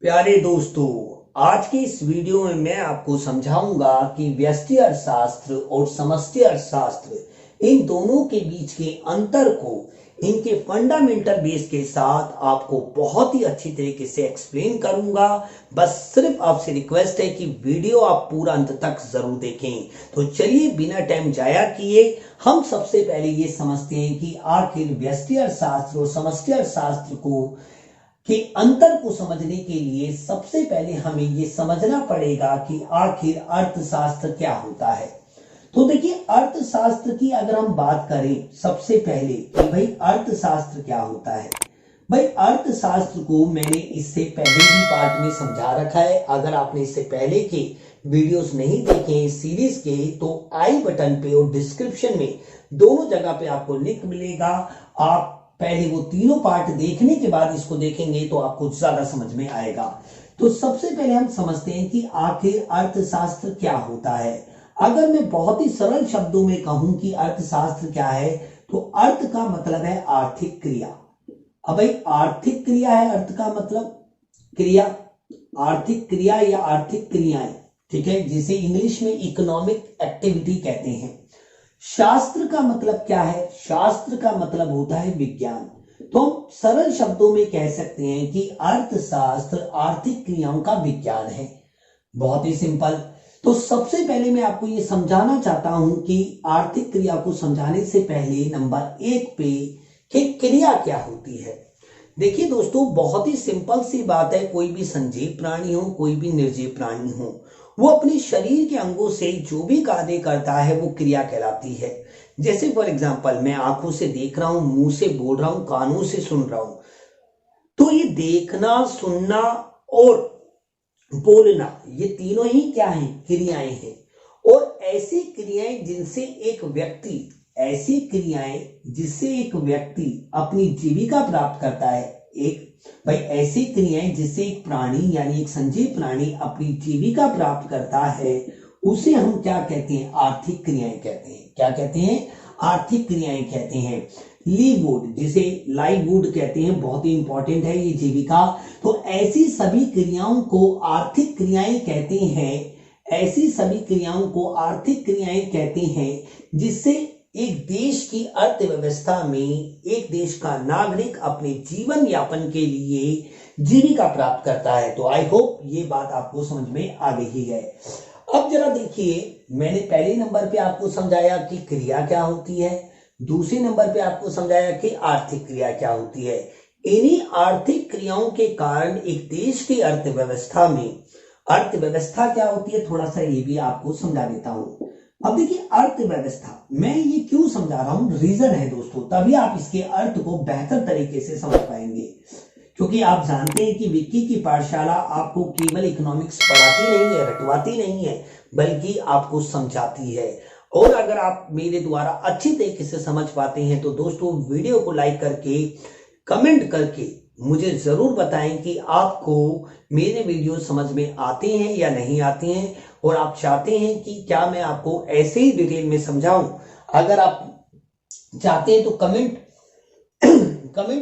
प्यारे दोस्तों, आज के इस वीडियो में मैं आपको समझाऊंगा कि व्यष्टि अर्थशास्त्र और समष्टि अर्थशास्त्र इन दोनों के बीच के अंतर को इनके फंडामेंटल बेस के साथ आपको बहुत ही अच्छी तरीके से एक्सप्लेन करूंगा। बस सिर्फ आपसे रिक्वेस्ट है कि वीडियो आप पूरा अंत तक जरूर देखें। तो चलिए बिना टाइम जाया किए हम सबसे पहले ये समझते हैं कि आखिर व्यष्टि अर्थशास्त्र और समष्टि अर्थशास्त्र के अंतर को समझने के लिए सबसे पहले हमें यह समझना पड़ेगा कि आखिर अर्थशास्त्र क्या होता है। तो देखिए, अर्थशास्त्र की अगर हम बात करें सबसे पहले कि भाई अर्थशास्त्र क्या होता है। भाई अर्थशास्त्र को मैंने इससे पहले भी पार्ट में समझा रखा है। अगर आपने इससे पहले के वीडियोस नहीं देखे हैं सीरीज के, तो आई बटन पे और डिस्क्रिप्शन में दोनों जगह पे आपको लिंक मिलेगा। आप पहले वो तीनों पार्ट देखने के बाद इसको देखेंगे तो आपको ज्यादा समझ में आएगा। तो सबसे पहले हम समझते हैं कि आखिर अर्थशास्त्र क्या होता है। अगर मैं बहुत ही सरल शब्दों में कहूं कि अर्थशास्त्र क्या है, तो अर्थ का मतलब है आर्थिक क्रिया। अब भाई आर्थिक क्रिया है, अर्थ का मतलब क्रिया, आर्थिक क्रिया या आर्थिक क्रियाएं, ठीक है, जिसे इंग्लिश में इकोनॉमिक एक्टिविटी कहते हैं। शास्त्र का मतलब क्या है? शास्त्र का मतलब होता है विज्ञान। तो हम सरल शब्दों में कह सकते हैं कि अर्थशास्त्र आर्थिक क्रियाओं का विज्ञान है। बहुत ही सिंपल। तो सबसे पहले मैं आपको यह समझाना चाहता हूं कि आर्थिक क्रिया को समझाने से पहले नंबर 1 पे कि क्रिया क्या होती है। देखिए दोस्तों, बहुत ही सिंपल सी बात है। कोई भी संजीव प्राणी हो, कोई भी निर्जीव प्राणी हो, वो अपने शरीर के अंगों से जो भी कार्य करता है वो क्रिया कहलाती है। जैसे फॉर एग्जांपल, मैं आंखों से देख रहा हूं, मुंह से बोल रहा हूं, कानों से सुन रहा हूं। तो ये देखना, सुनना और बोलना, ये तीनों ही क्या है? क्रियाएं हैं। और ऐसी क्रियाएं जिनसे एक व्यक्ति ऐसी क्रियाएं जिससे एक व्यक्ति अपनी जीविका प्राप्त करता है। एक भाई ऐसी क्रियाएं जिससे एक प्राणी यानी एक संजीव प्राणी अपनी जीविका प्राप्त करता है, उसे हम क्या कहते हैं? आर्थिक क्रियाएं कहते हैं। क्या कहते हैं? आर्थिक क्रियाएं कहते हैं। लीववुड, जिसे लाइववुड कहते हैं, बहुत ही इंपॉर्टेंट है ये जीविका। तो ऐसी सभी क्रियाओं को आर्थिक क्रियाएं कहते हैं। ऐसी सभी क्रियाओं को आर्थिक क्रियाएं कहते हैं जिससे एक देश की अर्थव्यवस्था में एक देश का नागरिक अपने जीवन यापन के लिए जीविका प्राप्त करता है। तो आई होप ये बात आपको समझ में आ गई है। अब जरा देखिए, मैंने पहले नंबर पे आपको समझाया कि क्रिया क्या होती है, दूसरे नंबर पे आपको समझाया कि आर्थिक क्रिया क्या होती है। इन्हीं आर्थिक क्रियाओं के कारण एक देश की अर्थव्यवस्था में, अर्थव्यवस्था क्या होती है थोड़ा सा ये भी आपको समझा देता हूं। अब देखिए, अर्थव्यवस्था मैं ये क्यों समझा रहा हूं, रीजन है दोस्तों, तभी आप इसके अर्थ को बेहतर तरीके से समझ पाएंगे। क्योंकि आप जानते हैं कि विक्की की पाठशाला आपको केवल इकोनॉमिक्स पढ़ाती नहीं है, रटवाती नहीं है, बल्कि आपको समझाती है। और अगर आप मेरे द्वारा अच्छी तरीके से समझ पाते हैं तो दोस्तों वीडियो को लाइक करके, कमेंट करके मुझे जरूर बताएं कि आपको मेरे वीडियो समझ में आते हैं या नहीं आते हैं, और आप चाहते हैं कि क्या मैं आपको ऐसे ही डिटेल में समझाऊं। अगर आप चाहते हैं तो कमेंट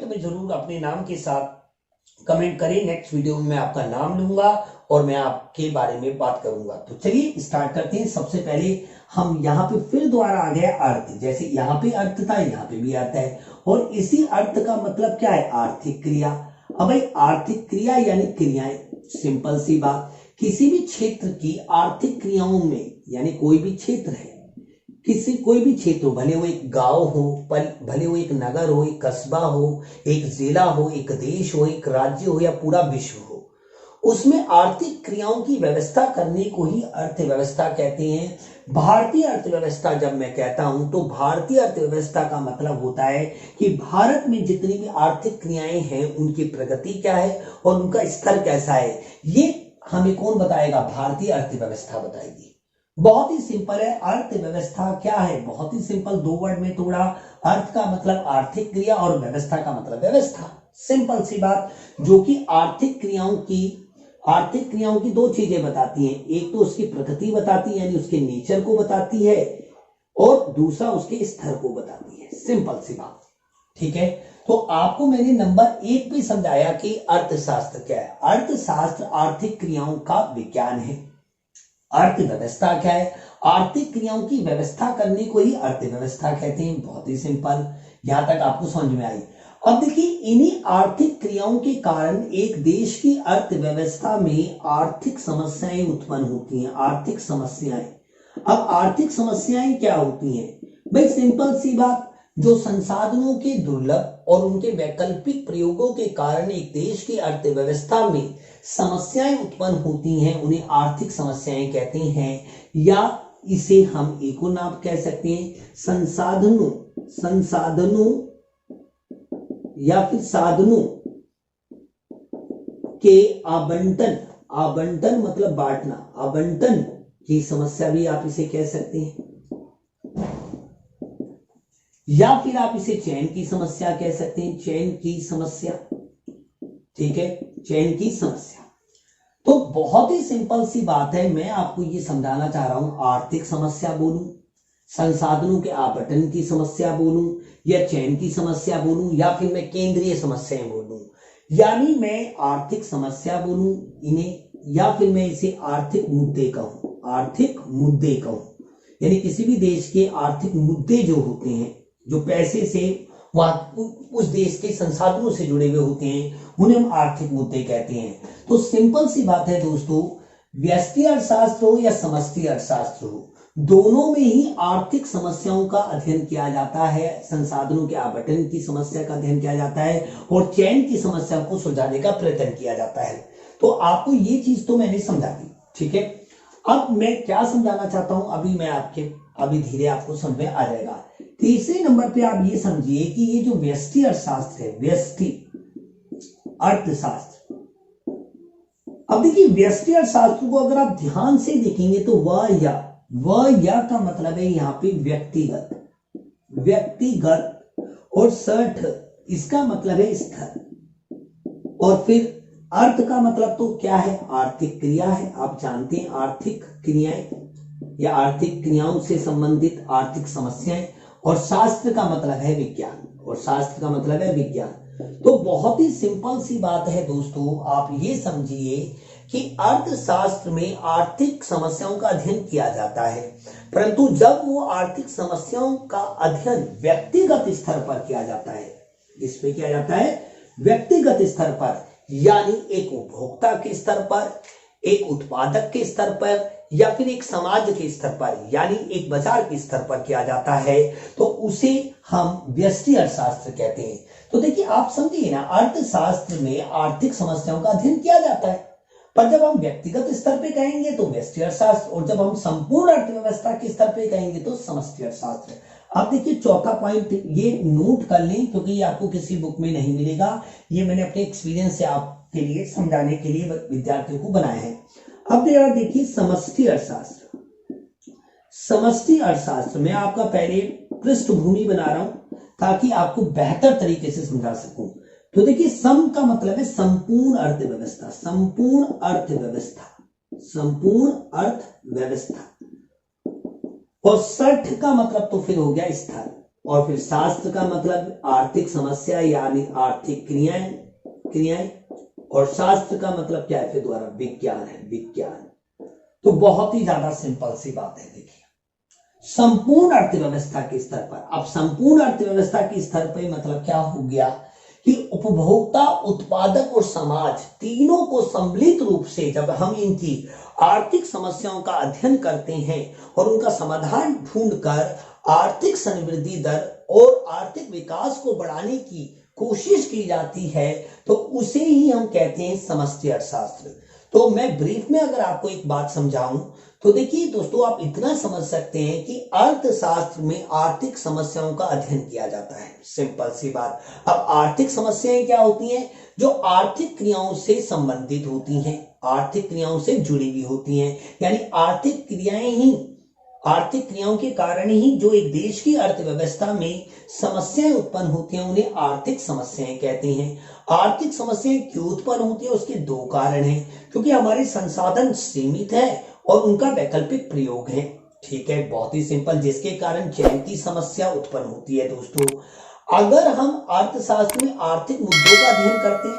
में जरूर अपने नाम के साथ कमेंट करें। नेक्स्ट वीडियो में मैं आपका नाम लूंगा और मैं आपके बारे में बात करूंगा। तो चलिए स्टार्ट करते हैं। सबसे पहले हम यहाँ पे फिर दोबारा आ गए अर्थ। जैसे यहाँ पे अर्थ था, यहाँ पे भी अर्थ है, और इसी अर्थ का मतलब क्या है? आर्थिक क्रिया। अब भाई आर्थिक क्रिया यानी क्रियाएं, सिंपल सी बात। किसी भी क्षेत्र की आर्थिक क्रियाओं में, यानी कोई भी क्षेत्र है, कोई भी क्षेत्र हो, भले वो एक गांव हो, भले वो एक नगर हो, एक कस्बा हो, एक जिला हो, एक देश हो, एक राज्य हो, या पूरा विश्व हो, उसमें आर्थिक क्रियाओं की व्यवस्था करने को ही अर्थव्यवस्था कहते हैं। भारतीय अर्थव्यवस्था जब मैं कहता हूं तो भारतीय अर्थव्यवस्था का मतलब होता है कि भारत में जितनी भी आर्थिक क्रियाएं हैं उनकी प्रगति क्या है और उनका स्तर कैसा है, ये हमें कौन बताएगा? भारतीय अर्थव्यवस्था बताएगी। बहुत ही सिंपल है। अर्थव्यवस्था क्या है? बहुत ही सिंपल, 2 वर्ड में तोड़ा। अर्थ का मतलब आर्थिक क्रिया और व्यवस्था का मतलब व्यवस्था। सिंपल सी बात, जो कि आर्थिक क्रियाओं की 2 चीजें बताती हैं। एक तो उसकी प्रकृति बताती है, यानी उसके नेचर को बताती है, और दूसरा उसके स्तर को बताती है। सिंपल सी बात, ठीक है। तो आपको मैंने नंबर 1 पे समझाया कि अर्थशास्त्र क्या है। अर्थशास्त्र आर्थिक क्रियाओं का विज्ञान है। अर्थव्यवस्था क्या है? आर्थिक क्रियाओं की व्यवस्था करने को ही अर्थव्यवस्था कहते हैं। बहुत ही सिंपल, यहां तक आपको समझ में आई। अब देखिए, इन्हीं आर्थिक क्रियाओं के कारण एक देश की अर्थव्यवस्था में आर्थिक समस्याएं उत्पन्न होती हैं। आर्थिक समस्याएं, अब आर्थिक समस्याएं क्या होती हैं भाई? सिंपल सी बात, जो संसाधनों के दुर्लभ और उनके वैकल्पिक प्रयोगों के कारण एक देश की अर्थव्यवस्था में समस्याएं उत्पन्न होती हैं, उन्हें आर्थिक समस्याएं कहते हैं। या इसे हम एक और नाम कह सकते हैं, संसाधनों या फिर साधनों के आवंटन मतलब बांटना, आवंटन की समस्या भी आप इसे कह सकते हैं। या फिर आप इसे चयन की समस्या कह सकते हैं, चयन की समस्या। ठीक है, चयन की समस्या। तो बहुत ही सिंपल सी बात है, मैं आपको ये समझाना चाह रहा हूं, आर्थिक समस्या बोलूं, संसाधनों के आवंटन की समस्या बोलूं, या चयन की समस्या बोलूं, या फिर मैं केंद्रीय समस्याएं बोलूं। यानी मैं आर्थिक समस्या बोलूं इन्हें, या फिर मैं इसे आर्थिक मुद्दे कहूं। आर्थिक मुद्दे कहूं यानी किसी भी देश के आर्थिक मुद्दे जो होते हैं, जो पैसे से वहां उस देश के संसाधनों से जुड़े हुए होते हैं, उन्हें हम आर्थिक मुद्दे कहते हैं। तो सिंपल सी बात है दोस्तों, व्यष्टि अर्थशास्त्र हो या समष्टि अर्थशास्त्र हो, दोनों में ही आर्थिक समस्याओं का अध्ययन किया जाता है। संसाधनों के आवंटन की समस्या का अध्ययन किया जाता है और चयन की समस्या को सुलझाने का प्रयत्न किया जाता है। तो आपको ये चीज तो मैंने समझा दी। ठीक है, अब मैं क्या समझाना चाहता हूं, अभी धीरे आपको समझ में आ जाएगा। तीसरे नंबर पे आप ये समझिए कि ये जो व्यष्टि अर्थशास्त्र है, व्यष्टि अर्थशास्त्र, अब देखिए व्यष्टि अर्थशास्त्र को अगर आप ध्यान से देखेंगे तो वह या का मतलब है यहाँ पे व्यक्तिगत और सठ इसका मतलब है स्तर, और फिर अर्थ का मतलब तो क्या है? आर्थिक क्रिया है। आप जानते हैं आर्थिक क्रियाएं या आर्थिक क्रियाओं से संबंधित आर्थिक समस्याएं, और शास्त्र का मतलब है विज्ञान, तो बहुत ही सिंपल सी बात है दोस्तों, आप ये समझिए कि अर्थशास्त्र में आर्थिक समस्याओं का अध्ययन किया जाता है, परंतु जब वो आर्थिक समस्याओं का अध्ययन व्यक्तिगत स्तर पर किया जाता है, इस पे किया जाता है व्यक्तिगत स्तर पर, यानी एक उपभोक्ता के स्तर पर, एक उत्पादक के स्तर पर, या फिर एक समाज के स्तर पर, यानी एक बाजार के स्तर पर किया जाता है, तो उसे हम व्यष्टि अर्थशास्त्र कहते हैं। तो देखिए आप समझिए ना, अर्थशास्त्र में आर्थिक समस्याओं का अध्ययन किया जाता है, पर जब हम व्यक्तिगत स्तर पे कहेंगे तो व्यष्टि अर्थशास्त्र, और जब हम संपूर्ण अर्थव्यवस्था के स्तर पे कहेंगे तो समष्टि अर्थशास्त्र। अब देखिए चौथा पॉइंट, ये नोट कर लें क्योंकि ये आपको किसी बुक में नहीं मिलेगा, ये मैंने अपने एक्सपीरियंस से आपके लिए समझाने के लिए विद्यार्थियों को बनाया है। अब देखिए समष्टि अर्थशास्त्र, समष्टि अर्थशास्त्र में आपका पहले पृष्ठभूमि बना रहा हूं ताकि आपको बेहतर तरीके से समझा सकूं। तो देखिए सम का मतलब है संपूर्ण अर्थव्यवस्था, और सठ का मतलब तो फिर हो गया स्तर, और फिर शास्त्र का मतलब आर्थिक समस्या यानी आर्थिक क्रियाएं, और शास्त्र का मतलब क्या है? फिर द्वारा विज्ञान। तो बहुत ही ज्यादा सिंपल सी बात है। देखिए संपूर्ण अर्थव्यवस्था के स्तर पर, अब संपूर्ण अर्थव्यवस्था के स्तर पर मतलब क्या हो गया कि उपभोक्ता, उत्पादक और समाज तीनों को सम्मिलित रूप से जब हम इनकी आर्थिक समस्याओं का अध्ययन करते हैं और उनका समाधान ढूंढकर आर्थिक समृद्धि दर और आर्थिक विकास को बढ़ाने की कोशिश की जाती है, तो उसे ही हम कहते हैं समष्टि अर्थशास्त्र। तो मैं ब्रीफ में अगर आपको एक बात समझाऊं तो देखिए दोस्तों, आप इतना समझ सकते हैं कि अर्थशास्त्र में आर्थिक समस्याओं का अध्ययन किया जाता है। सिंपल सी बात। अब आर्थिक समस्याएं क्या होती हैं? जो आर्थिक क्रियाओं से संबंधित होती हैं, आर्थिक क्रियाओं से जुड़ी हुई होती हैं, यानी आर्थिक क्रियाओं के कारण ही जो एक देश की अर्थव्यवस्था में समस्याएं उत्पन्न होती हैं, उन्हें आर्थिक समस्याएं कहते हैं। आर्थिक समस्याएं क्यों उत्पन्न होती है? उसके दो कारण हैं, क्योंकि हमारे संसाधन सीमित है और उनका वैकल्पिक प्रयोग है। ठीक है, बहुत ही सिंपल, जिसके कारण चयन की समस्या उत्पन्न होती है। दोस्तों अगर हम अर्थशास्त्र में आर्थिक मुद्दों का अध्ययन करते हैं,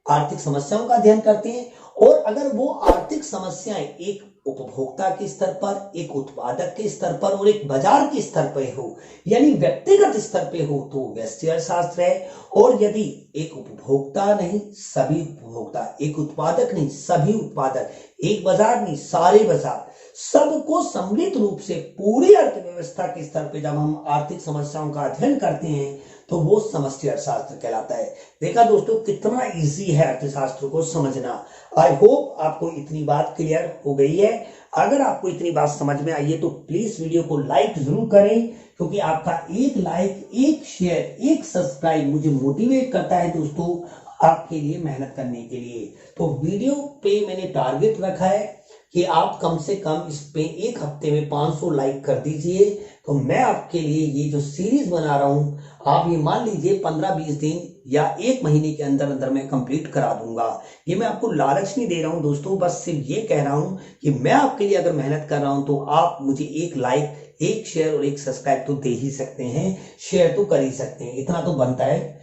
आर्थिक समस्याओं का अध्ययन करते हैं, और अगर वो आर्थिक समस्याएं एक उपभोक्ता के स्तर पर, एक उत्पादक के स्तर पर और एक बाजार के स्तर पर हो, यानी व्यक्तिगत स्तर पे हो, तो व्यष्टि अर्थशास्त्र है। और यदि एक उपभोक्ता नहीं सभी उपभोक्ता, एक उत्पादक नहीं सभी उत्पादक, एक बाजार नहीं सारे बाजार, सबको सम्मिलित रूप से पूरी अर्थव्यवस्था के स्तर पे जब हम आर्थिक समस्याओं का अध्ययन करते हैं तो वो समष्टि अर्थशास्त्र कहलाता है। देखा दोस्तों कितना इजी है अर्थशास्त्र को समझना। आई होप आपको इतनी बात क्लियर हो गई है। अगर आपको इतनी बात समझ में आई है तो प्लीज वीडियो को लाइक जरूर करें, क्योंकि आपका एक लाइक, एक शेयर, एक सब्सक्राइब मुझे मोटिवेट करता है दोस्तों आपके लिए मेहनत करने के लिए। तो वीडियो पे मैंने टारगेट रखा है कि आप कम से कम इस पे एक हफ्ते में 500 लाइक कर दीजिए, तो मैं आपके लिए ये जो सीरीज बना रहा हूं, आप ये मान लीजिए 15-20 दिन या एक महीने के अंदर अंदर मैं कंप्लीट करा दूंगा। ये मैं आपको लालच नहीं दे रहा हूं दोस्तों, बस सिर्फ ये कह रहा हूं कि मैं आपके लिए अगर मेहनत कर रहा हूं तो आप मुझे एक लाइक, एक शेयर और एक सब्सक्राइब तो दे ही सकते हैं, शेयर तो कर ही सकते हैं, इतना तो बनता है।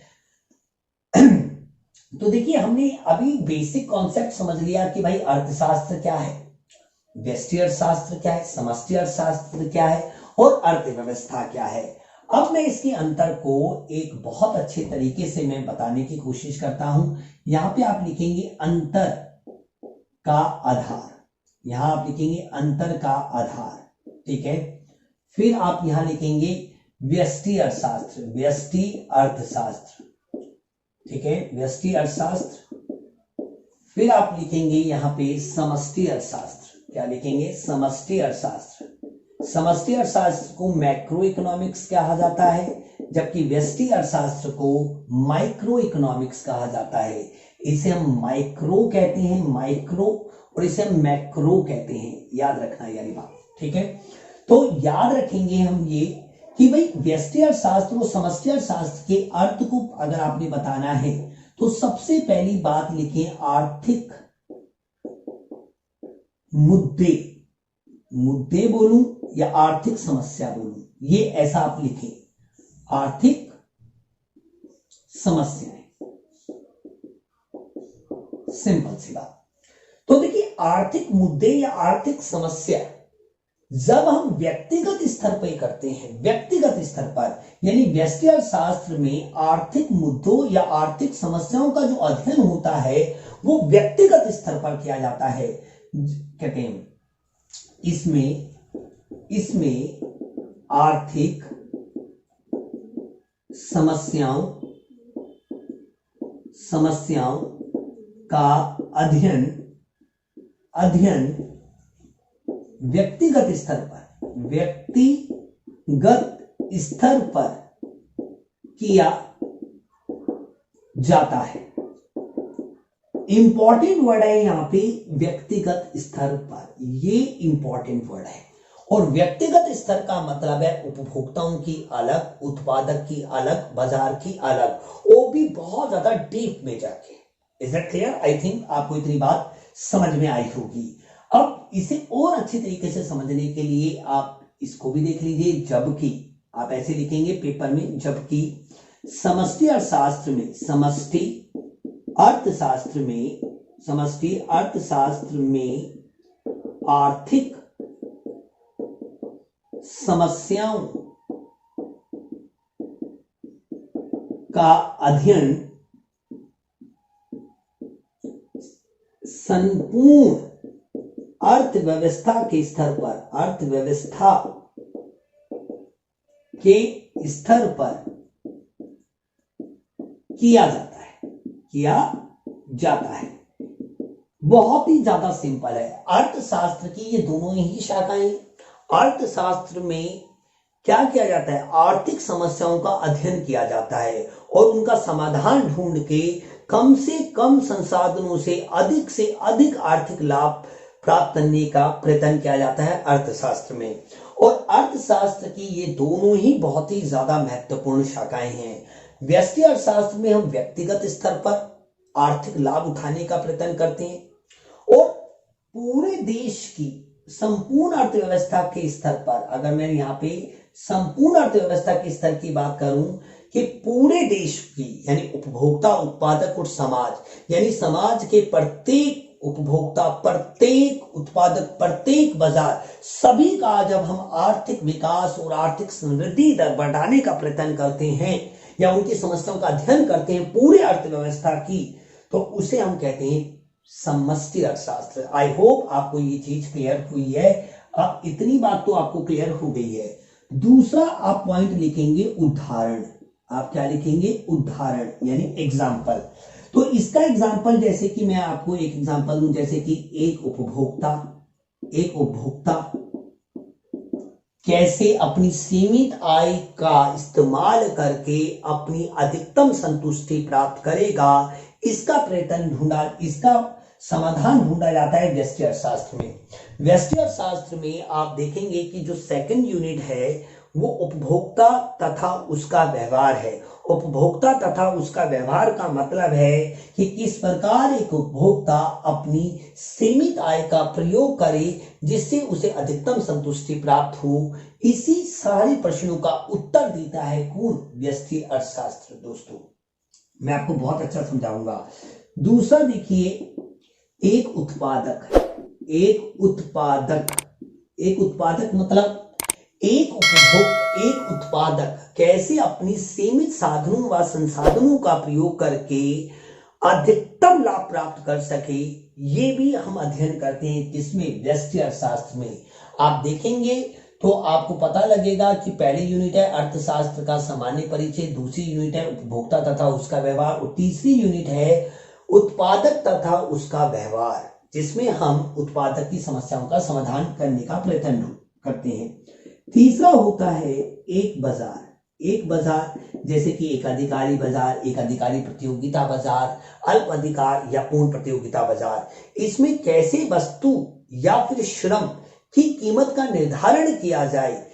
तो देखिए हमने अभी बेसिक कॉन्सेप्ट समझ लिया कि भाई अर्थशास्त्र क्या है, व्यष्टि अर्थशास्त्र क्या है, समष्टि अर्थशास्त्र क्या है और अर्थव्यवस्था क्या है। अब मैं इसके अंतर को एक बहुत अच्छे तरीके से मैं बताने की कोशिश करता हूं। यहां पे आप लिखेंगे अंतर का आधार, यहां आप लिखेंगे अंतर का आधार, ठीक है। फिर आप यहां लिखेंगे व्यष्टि अर्थशास्त्र, व्यष्टि अर्थशास्त्र, ठीक है, व्यष्टि अर्थशास्त्र। फिर आप लिखेंगे यहां पे समष्टि अर्थशास्त्र, क्या लिखेंगे, समष्टि अर्थशास्त्र। समष्टि अर्थशास्त्र को मैक्रो इकोनॉमिक्स कहा जाता है, जबकि व्यष्टि अर्थशास्त्र को माइक्रो इकोनॉमिक्स कहा जाता है। इसे हम माइक्रो कहते हैं, माइक्रो, और इसे हम मैक्रो कहते हैं, याद रखना यारी बात, ठीक है। तो याद रखेंगे हम ये कि भाई व्यष्टि अर्थशास्त्र और समष्टि अर्थशास्त्र के अर्थ को अगर आपने बताना है तो सबसे पहली बात लिखें आर्थिक मुद्दे, मुद्दे बोलूं या आर्थिक समस्या बोलूं, ये ऐसा आप लिखें, आर्थिक समस्याएं, सिंपल सी बात। तो देखिए आर्थिक मुद्दे या आर्थिक समस्या जब हम व्यक्तिगत स्तर पर करते हैं, व्यक्तिगत स्तर पर, यानी व्यष्टि अर्थशास्त्र में आर्थिक मुद्दों या आर्थिक समस्याओं का जो अध्ययन होता है वो व्यक्तिगत स्तर पर किया जाता है। कहते हैं इसमें आर्थिक समस्याओं का अध्ययन व्यक्तिगत स्तर पर किया जाता है। इंपॉर्टेंट वर्ड है यहां पे व्यक्तिगत स्तर पर, ये इंपॉर्टेंट वर्ड है। और व्यक्तिगत स्तर का मतलब है उपभोक्ताओं की अलग, उत्पादक की अलग, बाजार की अलग, वो भी बहुत ज्यादा डीप में जाके। Is that clear? I think आपको इतनी बात समझ में आई होगी। अब इसे और अच्छे तरीके से समझने के लिए आप इसको भी देख लीजिए, जबकि आप ऐसे लिखेंगे पेपर में, जबकि समष्टि अर्थशास्त्र में आर्थिक समस्याओं का अध्ययन संपूर्ण अर्थव्यवस्था के स्तर पर किया जाता है। बहुत ही ज्यादा सिंपल है। अर्थशास्त्र की ये दोनों ही शाखाएं। अर्थशास्त्र में क्या किया जाता है, आर्थिक समस्याओं का अध्ययन किया जाता है और उनका समाधान ढूंढ के कम से कम संसाधनों से अधिक आर्थिक लाभ प्राप्त करने का प्रयत्न किया जाता है अर्थशास्त्र में। और अर्थशास्त्र की ये दोनों ही बहुत ही ज्यादा महत्वपूर्ण शाखाएं हैं। व्यष्टि अर्थशास्त्र में हम व्यक्तिगत स्तर पर आर्थिक लाभ उठाने का प्रयत्न करते हैं और पूरे देश की संपूर्ण अर्थव्यवस्था के स्तर पर, अगर मैं यहाँ पे संपूर्ण अर्थव्यवस्था के स्तर की बात करूं, कि पूरे देश की यानी उपभोक्ता, उत्पादक और समाज यानी समाज के प्रत्येक उपभोक्ता, प्रत्येक उत्पादक, प्रत्येक बाजार, सभी का जब हम आर्थिक विकास और आर्थिक समृद्धि दर बढ़ाने का प्रयत्न करते हैं या उनकी समस्याओं का अध्ययन करते हैं पूरी अर्थव्यवस्था की, तो उसे हम कहते हैं समष्टि अर्थशास्त्र। आई होप आपको ये चीज क्लियर हुई है। अब इतनी बात तो आपको क्लियर हो गई है। दूसरा आप पॉइंट लिखेंगे उदाहरण। आप क्या लिखेंगे? उदाहरण यानी एग्जाम्पल। तो इसका एग्जाम्पल जैसे कि मैं आपको एक एग्जाम्पल दूं, जैसे कि एक उपभोक्ता कैसे अपनी सीमित आय का इस्तेमाल करके अपनी अधिकतम संतुष्टि प्राप्त करेगा, इसका समाधान ढूंढा जाता है व्यष्टि अर्थशास्त्र में। व्यष्टि अर्थशास्त्र में आप देखेंगे कि जो सेकंड यूनिट है वो उपभोक्ता तथा उसका व्यवहार है। उपभोक्ता तथा उसका व्यवहार का मतलब है कि किस प्रकार एक उपभोक्ता अपनी सीमित आय का प्रयोग करे जिससे उसे अधिकतम संतुष्टि प्राप्त हो। इसी सारे प्रश्नों का उत्तर देता है कौन? व्यष्टि अर्थशास्त्र। दोस्तों मैं आपको बहुत अच्छा समझाऊंगा। दूसरा देखिए, एक उत्पादक मतलब एक उत्पादक कैसे अपनी सीमित साधनों व संसाधनों का प्रयोग करके अधिकतम लाभ प्राप्त कर सके, ये भी हम अध्ययन करते हैं किसमें? व्यष्टि अर्थशास्त्र में। आप देखेंगे तो आपको पता लगेगा कि पहली यूनिट है अर्थशास्त्र का सामान्य परिचय, दूसरी यूनिट है उपभोक्ता तथा उसका व्यवहार और तीसरी यूनिट है उत्पादक तथा उसका व्यवहार, जिसमें हम उत्पादक की समस्याओं का समाधान करने का प्रयत्न करते हैं। तीसरा होता है एक बाजार जैसे कि एकाधिकारी बाजार, एकाधिकारी प्रतियोगिता बाजार, अल्प अधिकार या पूर्ण प्रतियोगिता बाजार। इसमें कैसे वस्तु या फिर श्रम की कीमत का निर्धारण किया जाए,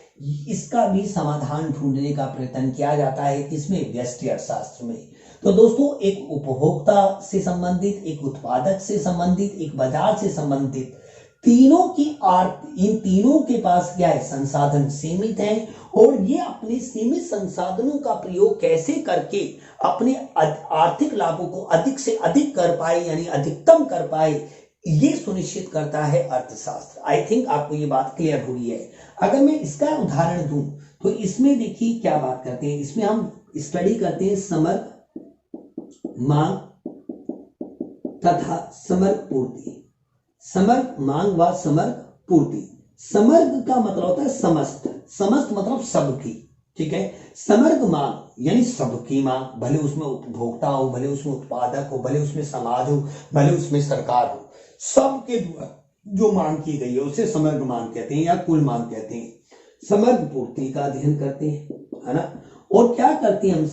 इसका भी समाधान ढूंढने का प्रयत्न किया जाता है किसमें? व्यष्टि अर्थशास्त्र में। तो दोस्तों एक उपभोक्ता से संबंधित, एक उत्पादक से संबंधित, एक बाजार से संबंधित, इन तीनों के पास क्या है? संसाधन सीमित हैं और ये अपने सीमित संसाधनों का प्रयोग कैसे करके अपने आर्थिक लाभों को अधिक से अधिक कर पाए यानी अधिकतम कर पाए, ये सुनिश्चित करता है अर्थशास्त्र। आई थिंक आपको ये बात क्लियर हुई है। अगर मैं इसका उदाहरण दूं तो इसमें देखिए क्या बात करते हैं, इसमें हम स्टडी करते हैं समग्र मांग तथा समग्र पूर्ति। समग्र मांग व समग्र पूर्ति। समग्र का मतलब होता है समस्त मतलब सबकी, ठीक है। समग्र मांग यानी सबकी मांग, भले उसमें उपभोक्ता हो, भले उसमें उत्पादक हो, भले उसमें समाज हो, भले उसमें सरकार हो, सबके जो मांग की गई है उसे समग्र मांग कहते हैं या कुल मांग कहते हैं। समग्र पूर्ति का अध्ययन करते हैं, है ना। और क्या करते हैं हम?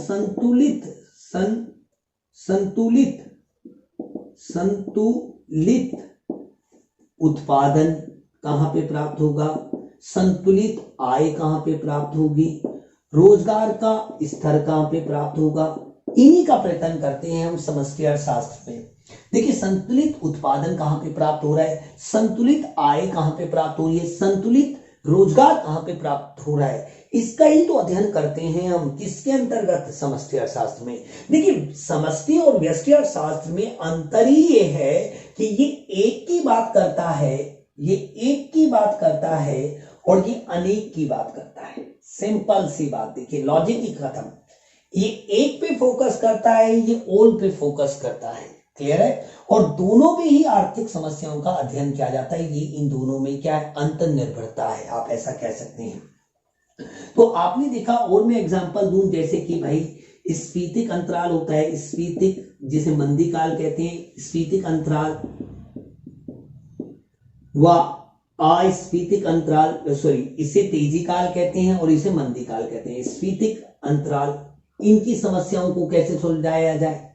संतुलित उत्पादन कहां पे प्राप्त होगा, संतुलित आय कहां पे प्राप्त होगी, रोजगार का स्तर कहां पे प्राप्त होगा, इन्हीं का प्रयत्न करते हैं हम समष्टि अर्थशास्त्र में। देखिए संतुलित उत्पादन कहां पे प्राप्त हो रहा है, संतुलित आय कहां पे प्राप्त हो रही है, संतुलित रोजगार कहां पे प्राप्त हो रहा है, इसका ही तो अध्ययन करते हैं हम किसके अंतर्गत? समष्टि अर्थशास्त्र में। देखिए समष्टि और व्यष्टि अर्थशास्त्र में अंतर ही ये है कि ये एक की बात करता है, और ये अनेक की बात करता है। सिंपल सी बात, देखिए लॉजिक ही खत्म। ये एक पे फोकस करता है, ये ऑल पे फोकस करता है। क्लियर है? और दोनों में ही आर्थिक समस्याओं का अध्ययन किया जाता है। ये इन दोनों में क्या है? अंतर निर्भरता है, आप ऐसा कह सकते हैं। तो आपने देखा, और मैं एग्जांपल दूं, जैसे कि भाई स्फीतिक अंतराल होता है, स्फीतिक जिसे मंदी काल कहते हैं, स्फीतिक अंतराल व अस्फीतिक अंतराल, इसे तेजी काल कहते हैं और इसे मंदी काल कहते हैं। स्फीतिक अंतराल, इनकी समस्याओं को कैसे सुलझाया जाए,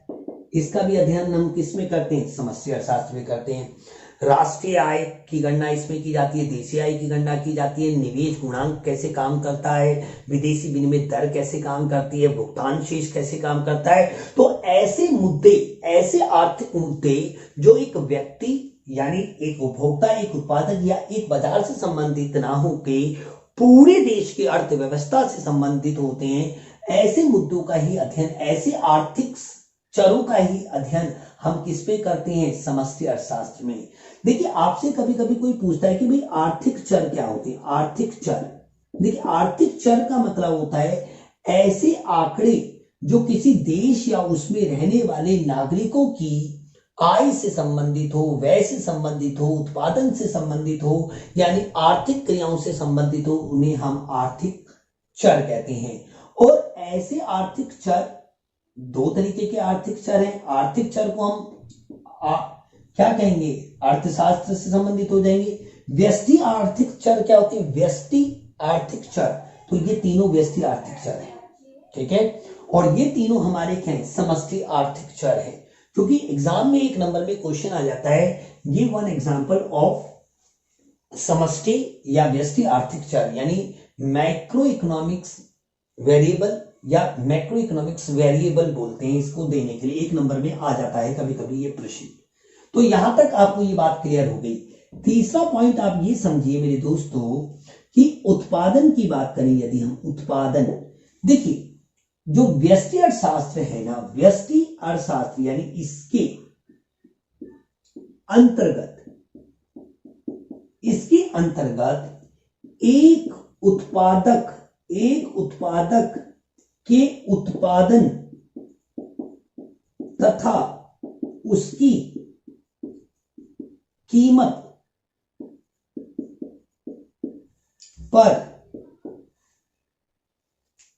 इसका भी अध्ययन हम किसमें करते हैं? समष्टि अर्थशास्त्र में करते हैं। राष्ट्रीय आय की गणना इसमें की जाती है, देशीय आय की गणना की जाती है, निवेश गुणांक कैसे काम करता है, विदेशी विनिमय दर कैसे काम करती है, भुगतान शेष कैसे काम करता है। तो ऐसे मुद्दे, ऐसे आर्थिक मुद्दे जो एक व्यक्ति यानी एक उपभोक्ता, एक उत्पादक या एक बाजार से संबंधित ना होके पूरे देश की अर्थव्यवस्था से संबंधित होते हैं, ऐसे मुद्दों का ही अध्ययन, ऐसे आर्थिक चरों का ही अध्ययन हम किस पे करते हैं, समष्टि अर्थशास्त्र में। देखिए आपसे कभी कभी कोई पूछता है कि भाई आर्थिक चर क्या होते हैं। आर्थिक चर, देखिए आर्थिक चर का मतलब होता है ऐसे आंकड़े जो किसी देश या उसमें रहने वाले नागरिकों की आय से संबंधित हो, व्यय से संबंधित हो, उत्पादन से संबंधित हो, यानी आर्थिक क्रियाओं से संबंधित हो, उन्हें हम आर्थिक चर कहते हैं। और ऐसे आर्थिक चर, दो तरीके के आर्थिक चर हैं। आर्थिक चर को हम क्या कहेंगे, अर्थशास्त्र से संबंधित हो जाएंगे। व्यष्टि आर्थिक चर क्या होते हैं, व्यष्टि आर्थिक चर, तो ये तीनों व्यष्टि आर्थिक चर हैं, ठीक है। और ये तीनों हमारे क्या है, समष्टि आर्थिक चर है। क्योंकि एग्जाम में एक नंबर में क्वेश्चन आ जाता है, गिव वन एग्जांपल ऑफ समष्टि या व्यष्टि आर्थिक चर, यानी मैक्रो इकोनॉमिक्स वेरिएबल या मैक्रो इकोनॉमिक्स वेरिएबल बोलते हैं इसको, देने के लिए एक नंबर में आ जाता है कभी कभी ये प्रश्न। तो यहां तक आपको ये बात क्लियर हो गई। तीसरा पॉइंट आप ये समझिए मेरे दोस्तों कि उत्पादन की बात करें यदि हम, उत्पादन, देखिए जो व्यष्टि अर्थशास्त्र है ना, व्यष्टि अर्थशास्त्र यानी इसके अंतर्गत एक उत्पादक के उत्पादन तथा उसकी कीमत पर,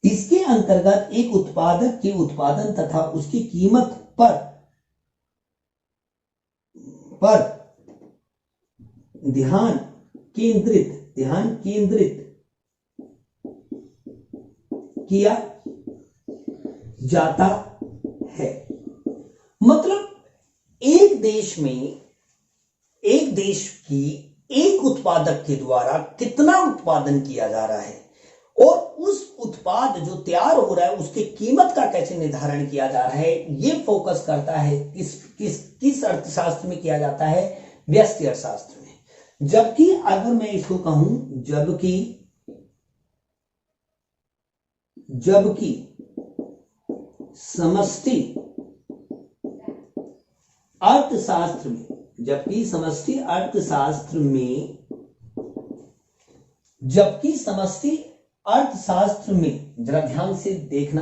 इसके अंतर्गत एक उत्पादक के उत्पादन तथा उसकी कीमत पर ध्यान केंद्रित किया जाता है। मतलब एक देश की एक उत्पादक के द्वारा कितना उत्पादन किया जा रहा है और उस उत्पाद जो तैयार हो रहा है उसकी कीमत का कैसे निर्धारण किया जा रहा है, ये फोकस करता है किस अर्थशास्त्र में किया जाता है, व्यष्टि अर्थशास्त्र में। जबकि अगर मैं इसको कहूं, जबकि समष्टि अर्थशास्त्र में जरा ध्यान से देखना,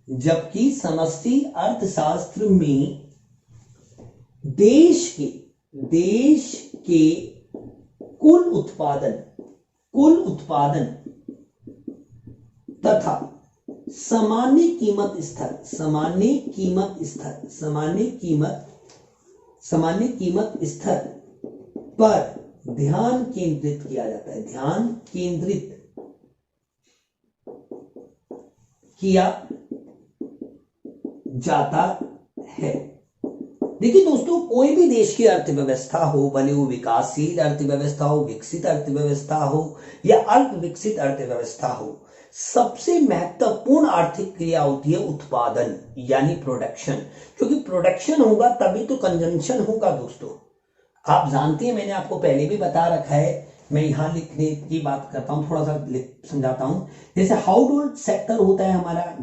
जबकि समष्टि अर्थशास्त्र में देश के कुल उत्पादन तथा सामान्य कीमत स्तर पर ध्यान केंद्रित किया जाता है, ध्यान केंद्रित किया जाता है। देखिए दोस्तों, कोई भी देश की अर्थव्यवस्था हो, भले वो विकासशील अर्थव्यवस्था हो, विकसित अर्थव्यवस्था हो या अल्प विकसित अर्थव्यवस्था हो, सबसे महत्वपूर्ण आर्थिक क्रिया होती है उत्पादन यानी प्रोडक्शन। क्योंकि प्रोडक्शन होगा तभी तो कंजम्पशन होगा दोस्तों। आप जानते हैं, मैंने आपको पहले भी बता रखा है, मैं यहां लिखने की बात करता हूं, थोड़ा सा समझाता हूं। जैसे हाउस होल्ड सेक्टर होता है हमारा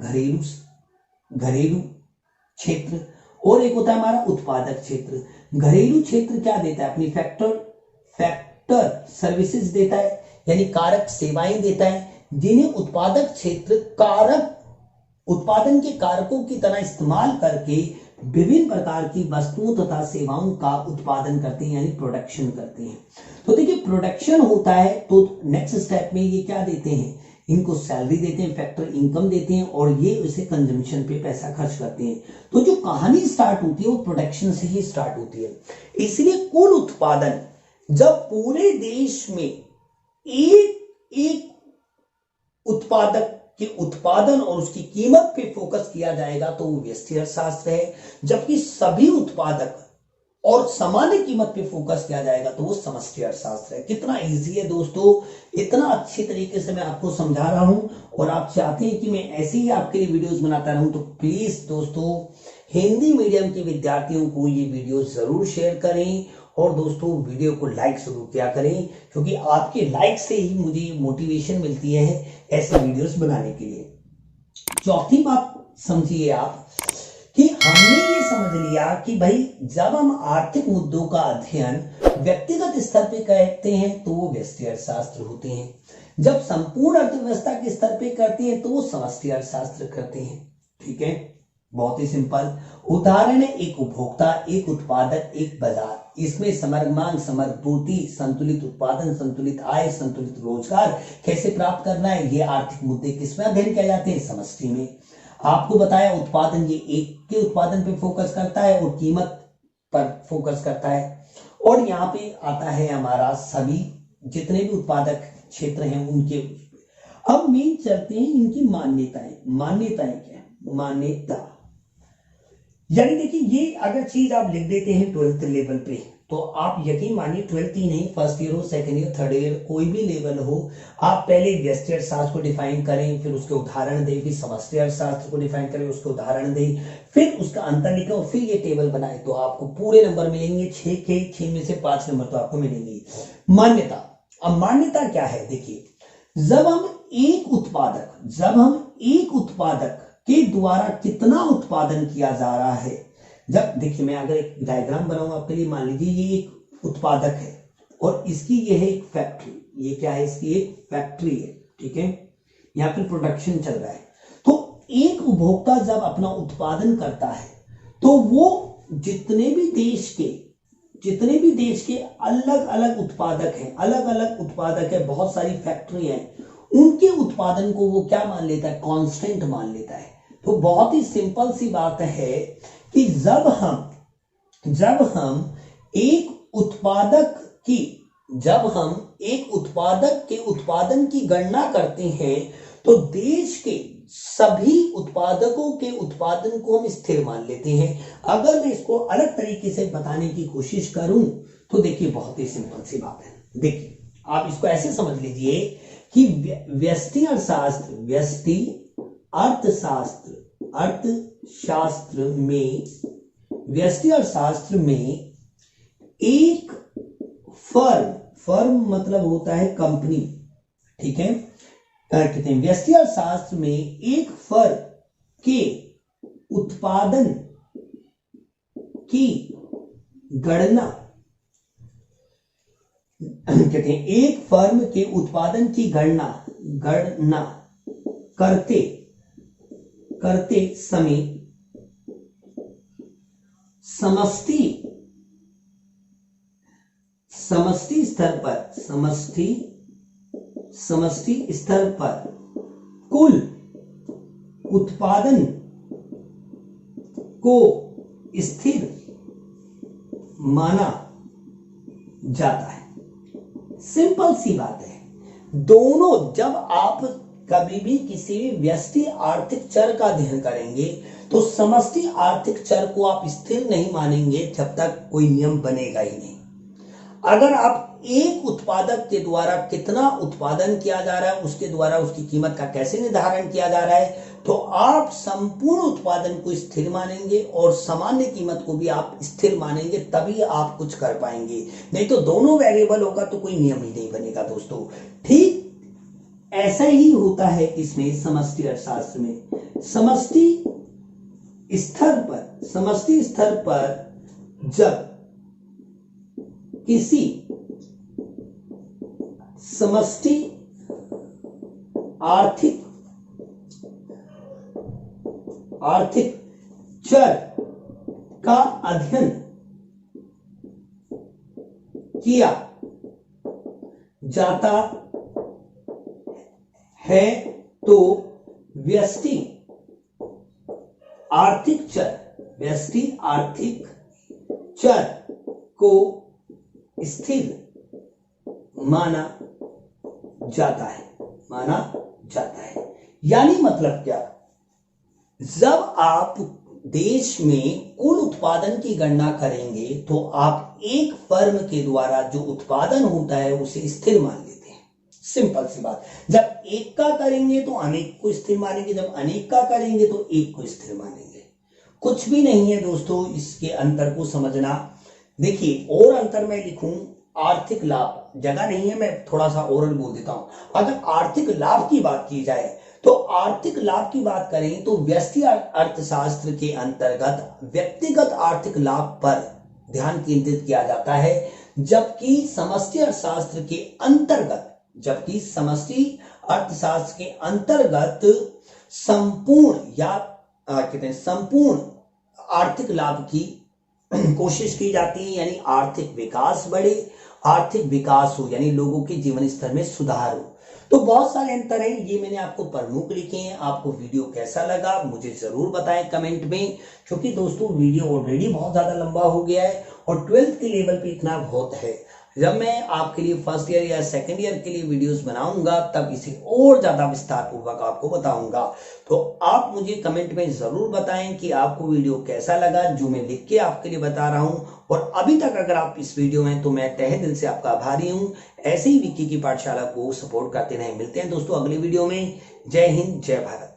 घरेलू क्षेत्र, और एक होता है हमारा उत्पादक क्षेत्र। घरेलू क्षेत्र क्या देता है, अपनी फैक्टर सर्विसेज देता है, यानी कारक सेवाएं देता है, जिन्हें उत्पादक क्षेत्र उत्पादन के कारकों की तरह इस्तेमाल करके विभिन्न प्रकार की वस्तुओं तथा सेवाओं का उत्पादन करते हैं, यानी प्रोडक्शन करते हैं। तो देखिए प्रोडक्शन होता है तो नेक्स्ट स्टेप में ये क्या देते हैं, इनको सैलरी देते हैं, फैक्टर इनकम देते हैं, और ये उसे कंजम्पशन पे पैसा खर्च करते हैं। तो जो कहानी स्टार्ट होती है वो प्रोडक्शन से ही स्टार्ट होती है। इसलिए कुल उत्पादन, जब पूरे देश में एक उत्पादक के उत्पादन और उसकी कीमत पे फोकस किया जाएगा तो वो व्यष्टि अर्थशास्त्र है। जबकि सभी उत्पादक और सामान्य कीमत पे फोकस किया जाएगा तो वो समष्टि अर्थशास्त्र है। कितना इजी है दोस्तों, इतना अच्छी तरीके से मैं आपको समझा रहा हूं, और आप चाहते हैं कि मैं ऐसे ही आपके लिए वीडियोस बनाता रहूं, तो प्लीज दोस्तों हिंदी मीडियम के विद्यार्थियों को ये वीडियो जरूर शेयर करें, और दोस्तों वीडियो को लाइक जरूर किया करें, क्योंकि आपके लाइक से ही मुझे मोटिवेशन मिलती है ऐसे वीडियोस बनाने के लिए। चौथी बात समझिए आप कि हमने ये समझ लिया कि भाई जब हम आर्थिक मुद्दों का अध्ययन व्यक्तिगत स्तर पे करते हैं तो वो व्यष्टि अर्थशास्त्र होते हैं, जब संपूर्ण अर्थव्यवस्था के स्तर पे करते हैं तो वो समष्टि अर्थशास्त्र करते हैं। ठीक है, बहुत ही सिंपल उदाहरण है, एक उपभोक्ता, एक उत्पादक, एक बाजार। इसमें समग्र मांग, समग्र पूर्ति, संतुलित उत्पादन, संतुलित आय, संतुलित रोजगार कैसे प्राप्त करना है, ये आर्थिक मुद्दे किसमें अध्ययन किए जाते हैं, समष्टि में। आपको बताया उत्पादन, ये एक के उत्पादन पे फोकस करता है और कीमत पर फोकस करता है। और यहाँ पे आता है हमारा सभी जितने भी उत्पादक क्षेत्र हैं उनके। अब मेन चलते हैं इनकी मान्यताएं। मान्यताएं क्या है? मान्यता यानी देखिए, ये अगर चीज आप लिख देते हैं 12th लेवल पे तो आप यकीन मानिए 12th ही नहीं, फर्स्ट ईयर हो, सेकंड ईयर, थर्ड ईयर, कोई भी लेवल हो, आप पहले व्यष्टि अर्थशास्त्र को डिफाइन करें, फिर उसके उदाहरण दें, फिर समष्टि अर्थशास्त्र को डिफाइन करें, उसके उदाहरण दें, फिर उसका अंतर लिखें और फिर ये टेबल बनाए तो आपको पूरे नंबर मिलेंगे। 6 के 6 में से 5 नंबर तो आपको मिलेंगे। मान्यता, अब मान्यता क्या है? देखिए, जब हम एक उत्पादक के द्वारा कितना उत्पादन किया जा रहा है, जब देखिए मैं अगर एक डायग्राम बनाऊं आपके लिए, मान लीजिए ये एक उत्पादक है और इसकी ये है एक फैक्ट्री, ये क्या है? इसकी एक फैक्ट्री है। ठीक है, यहाँ पे प्रोडक्शन चल रहा है। तो एक उपभोक्ता जब अपना उत्पादन करता है तो वो जितने भी देश के अलग अलग उत्पादक है, बहुत सारी फैक्ट्री है, उनके उत्पादन को वो क्या मान लेता है? कांस्टेंट मान लेता है। तो बहुत ही सिंपल सी बात है कि जब हम एक उत्पादक के उत्पादन की गणना करते हैं तो देश के सभी उत्पादकों के उत्पादन को हम स्थिर मान लेते हैं। अगर मैं इसको अलग तरीके से बताने की कोशिश करूं तो देखिए बहुत ही सिंपल सी बात है। देखिए, आप इसको ऐसे समझ लीजिए कि व्यष्टि अर्थशास्त्र में एक फर्म मतलब होता है कंपनी। ठीक है, कहते हैं व्यष्टि अर्थशास्त्र में एक फर्म के उत्पादन की गणना, कहते हैं एक फर्म के उत्पादन की गणना करते समय समष्टि स्तर पर कुल उत्पादन को स्थिर माना जाता है। सिंपल सी बात है। दोनों, जब आप कभी भी किसी भी व्यष्टि आर्थिक चर का अध्ययन करेंगे तो समष्टि आर्थिक चर को आप स्थिर नहीं मानेंगे जब तक कोई नियम बनेगा ही नहीं। अगर आप एक उत्पादक के द्वारा कितना उत्पादन किया जा रहा है, उसके द्वारा उसकी कीमत का कैसे निर्धारण किया जा रहा है, तो आप संपूर्ण उत्पादन को स्थिर मानेंगे और सामान्य कीमत को भी आप स्थिर मानेंगे, तभी आप कुछ कर पाएंगे। नहीं तो दोनों वेरिएबल होगा तो कोई नियम ही नहीं बनेगा दोस्तों। ठीक ऐसा ही होता है इसमें समष्टि अर्थशास्त्र में। समष्टि स्तर पर जब किसी समष्टि आर्थिक चर का अध्ययन किया जाता है तो व्यष्टि आर्थिक चर को स्थिर माना जाता है। यानी मतलब क्या? जब आप देश में कुल उत्पादन की गणना करेंगे तो आप एक फर्म के द्वारा जो उत्पादन होता है उसे स्थिर मान लेते हैं। सिंपल सी बात। जब एक का करेंगे तो अनेक को स्थिर मानेंगे, जब अनेक का करेंगे तो एक को स्थिर मानेंगे। कुछ भी नहीं है दोस्तों इसके अंतर को समझना। देखिए, और अंतर मैं लिखूं, आर्थिक लाभ, जगह नहीं है, मैं थोड़ा सा ओरल बोल देता हूं। अगर आर्थिक लाभ की बात की जाए तो आर्थिक लाभ की बात करें तो व्यष्टि अर्थशास्त्र के अंतर्गत व्यक्तिगत आर्थिक लाभ पर ध्यान केंद्रित किया जाता है, जबकि समष्टि अर्थशास्त्र के अंतर्गत संपूर्ण या कहते हैं संपूर्ण आर्थिक लाभ की कोशिश की जाती है, यानी आर्थिक विकास बढ़े, आर्थिक विकास हो, यानी लोगों के जीवन स्तर में सुधार हो। तो बहुत सारे अंतर हैं, ये मैंने आपको प्रमुख लिखे हैं। आपको वीडियो कैसा लगा मुझे जरूर बताएं कमेंट में, क्योंकि दोस्तों वीडियो ऑलरेडी बहुत ज्यादा लंबा हो गया है और 12th के लेवल पे इतना बहुत है। जब मैं आपके लिए फर्स्ट ईयर या सेकंड ईयर के लिए वीडियोस बनाऊंगा तब इसे और ज्यादा विस्तार पूर्वक आपको बताऊंगा। तो आप मुझे कमेंट में जरूर बताएं कि आपको वीडियो कैसा लगा जो मैं लिख के आपके लिए बता रहा हूं। और अभी तक अगर आप इस वीडियो में, तो मैं तहे दिल से आपका आभारी हूं। ऐसे ही विक्की की पाठशाला को सपोर्ट करते रहें। मिलते हैं दोस्तों अगले वीडियो में। जय हिंद, जय भारत।